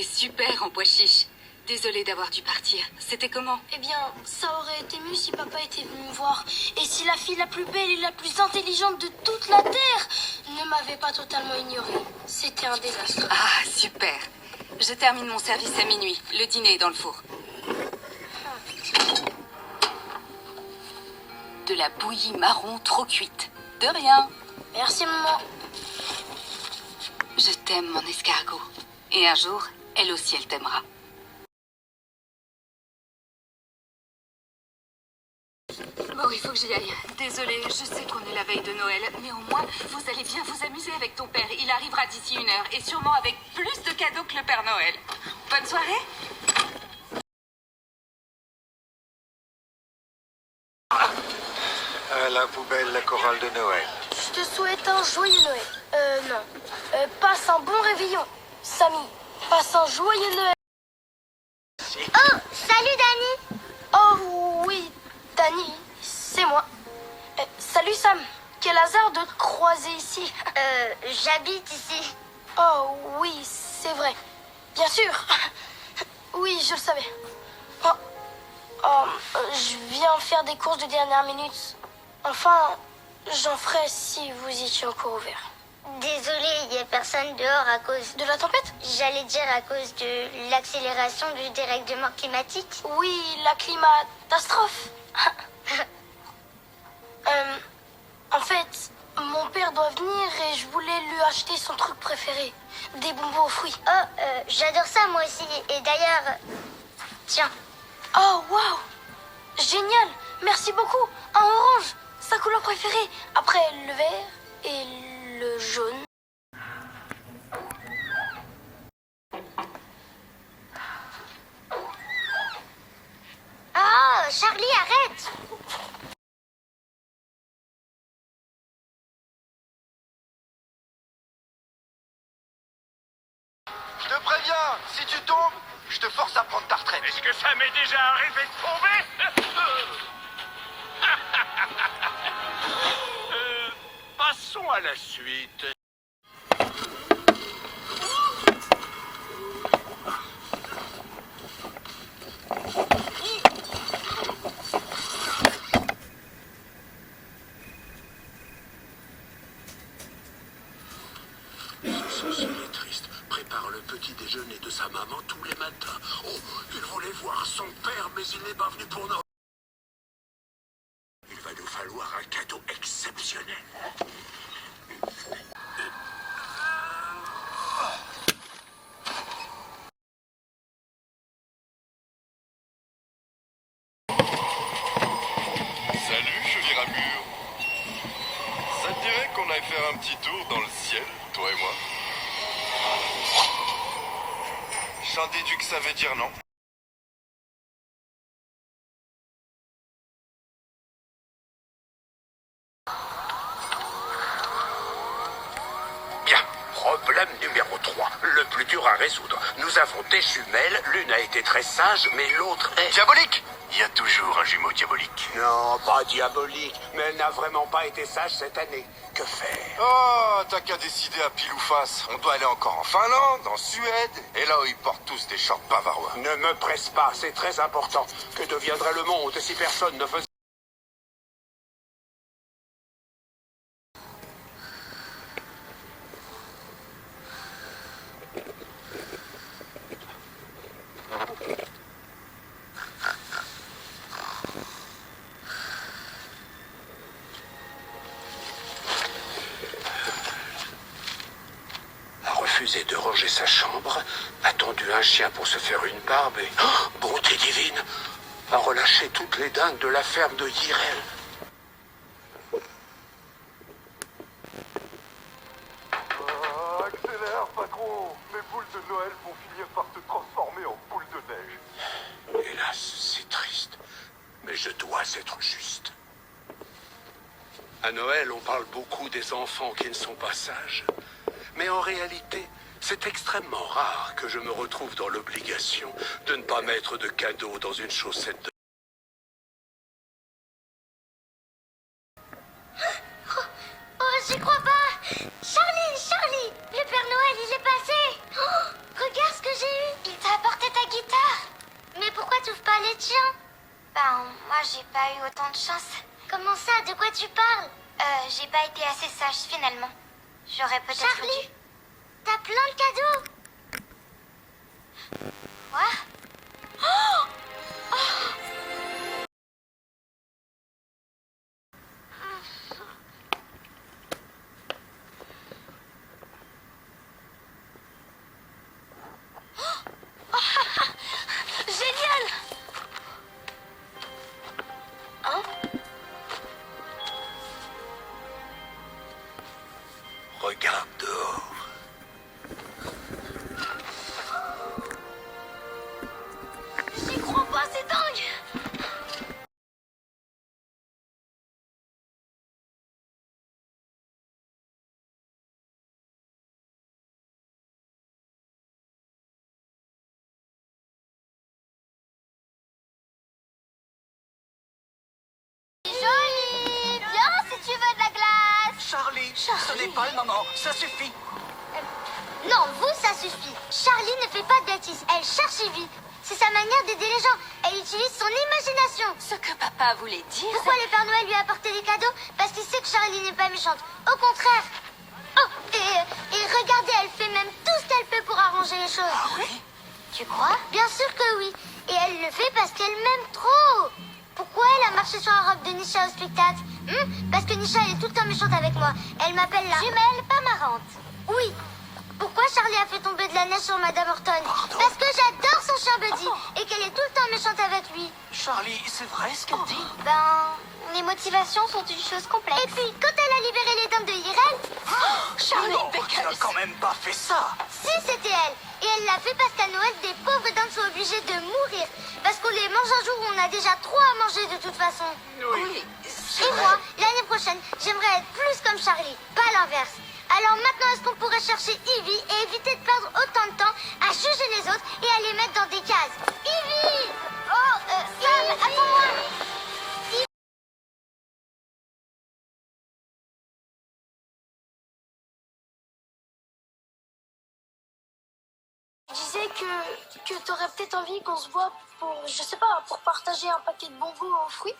été super en pois chiche. Désolée d'avoir dû partir. C'était comment? Eh bien, ça aurait été mieux si papa était venu me voir. Et si la fille la plus belle et la plus intelligente de toute la Terre ne m'avait pas totalement ignorée. C'était un désastre. Ah, super. Je termine mon service à minuit. Le dîner est dans le four. De la bouillie marron trop cuite. De rien. Merci, maman. Je t'aime, mon escargot. Et un jour, elle aussi, elle t'aimera. Bon, il faut que j'y aille. Désolée, je sais qu'on est la veille de Noël, mais au moins, vous allez bien vous amuser avec ton père. Il arrivera d'ici 1 heure, et sûrement avec plus de cadeaux que le Père Noël. Bonne soirée. À la poubelle, la chorale de Noël. Je te souhaite un joyeux Noël. Non. Passe un bon réveillon. Samy, passe un joyeux Noël. Oh, salut Dani. Oh oui, Dani, c'est moi. Salut Sam. Quel hasard de te croiser ici. J'habite ici. Oh oui, c'est vrai. Bien sûr. Oui, je le savais. Je viens faire des courses de dernière minute. Enfin, j'en ferai si vous étiez encore ouvert. Désolée, il n'y a personne dehors à cause... De la tempête? J'allais dire à cause de l'accélération du dérèglement climatique. Oui, la climatastrophe. En fait, mon père doit venir et je voulais lui acheter son truc préféré. Des bonbons aux fruits. Oh, j'adore ça moi aussi. Et d'ailleurs... Tiens. Oh, waouh! Génial! Merci beaucoup! Un orange! Sa couleur préférée! Après le vert et le jaune. Oh, Charlie, arrête! Je te préviens, si tu tombes, je te force à prendre ta retraite. Est-ce que ça m'est déjà arrivé de tomber? Passons à la suite. Ceci est triste. Prépare le petit déjeuner de sa maman tous les matins. Oh, il voulait voir son père, mais il n'est pas venu pour Noël. Il va nous falloir un cadeau exceptionnel. Salut, joli ramure. Ça te dirait qu'on aille faire un petit tour dans le ciel, toi et moi? J'en déduis que ça veut dire non. Bien, problème numéro 3. Le plus dur à résoudre. Nous avons des jumelles. L'une a été très sage, mais l'autre est... Diabolique! Il y a toujours un jumeau diabolique. Non, pas diabolique. Mais elle n'a vraiment pas été sage cette année. Que faire? Oh, t'as qu'à décider à pile ou face. On doit aller encore en Finlande, en Suède, et là où ils portent tous des shorts bavarois. Ne me presse pas, c'est très important. Que deviendrait le monde si personne ne faisait... A refusé de ranger sa chambre, attendu un chien pour se faire une barbe et, oh, bonté divine, a relâché toutes les dingues de la ferme de Yirel. Accélère, patron. Mes boules de Noël vont finir par se transformer en boules de neige. Hélas, c'est triste, mais je dois être juste. À Noël, on parle beaucoup des enfants qui ne sont pas sages. Mais en réalité, c'est extrêmement rare que je me retrouve dans l'obligation de ne pas mettre de cadeau dans une chaussette de... Oh, j'y crois pas! Charlie, le Père Noël, il est passé! Oh, regarde ce que j'ai eu! parler de chien. Ben, moi, j'ai pas eu autant de chance. Comment ça? De quoi tu parles? J'ai pas été assez sage, finalement. J'aurais peut-être Charlie, dû... t'as plein de cadeaux. Quoi? Génial! Hein? Regarde dehors. J'y crois pas, c'est dingue! Joli! Viens si tu veux de la glace! Charlie, ce n'est pas le moment, ça suffit. Non, vous, ça suffit. Charlie ne fait pas de bêtises. Elle cherche Evie. C'est sa manière d'aider les gens. Elle utilise son imagination. Ce que papa voulait dire... Pourquoi le Père Noël lui a apporté des cadeaux? Parce qu'il sait que Charlie n'est pas méchante. Au contraire. Oh, et regardez, elle fait même tout ce qu'elle peut pour arranger les choses. Ah oui? Tu crois? Bien sûr que oui. Et elle le fait parce qu'elle m'aime trop. Pourquoi elle a marché sur la robe de Nisha au spectacle? Parce que Nisha elle est tout le temps méchante avec moi. Elle m'appelle la jumelle pas marrante. Oui. Pourquoi Charlie a fait tomber de la neige sur Madame Horton? Pardon? Parce que j'adore son chien Buddy et qu'elle est tout le temps méchante avec lui. Charlie, c'est vrai ce qu'elle dit? Ben, les motivations sont une chose complexe. Et puis, quand elle a libéré les dames de Irel, Charlie Non, tu Beckles. n'as quand même pas fait ça. si c'était elle. Et elle l'a fait parce qu'à Noël, des pauvres dames sont obligées de mourir. Parce qu'on les mange un jour où on a déjà trop à manger de toute façon. Oui, Et moi, l'année prochaine, j'aimerais être plus comme Charlie, pas l'inverse. Alors maintenant, est-ce qu'on pourrait chercher Evie et éviter de perdre autant de temps à juger les autres et à les mettre dans des cases? Evie! Oh, Sam, attends-moi! Je disais que t'aurais peut-être envie qu'on se voit pour, je sais pas, pour partager un paquet de bonbons aux fruits.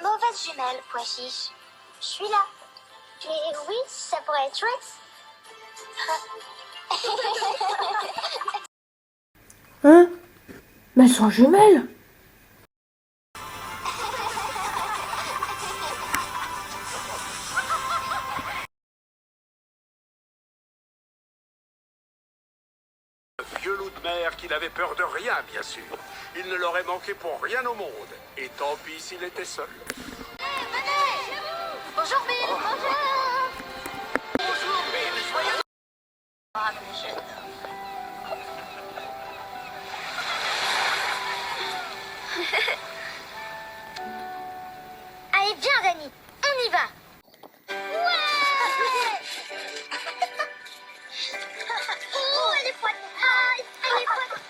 Mauvaise jumelle, pois chiche. Je suis là. Mais oui, ça pourrait être chouette. Hein? Mais elles sont jumelles? Vieux loup de mer qui n'avait peur de rien, bien sûr. Il ne l'aurait manqué pour rien au monde. Et tant pis s'il était seul. Bonjour Bill! Bonjour! Allez, viens, Dani, on y va. Oh, elle est froide. Ah, elle est froide.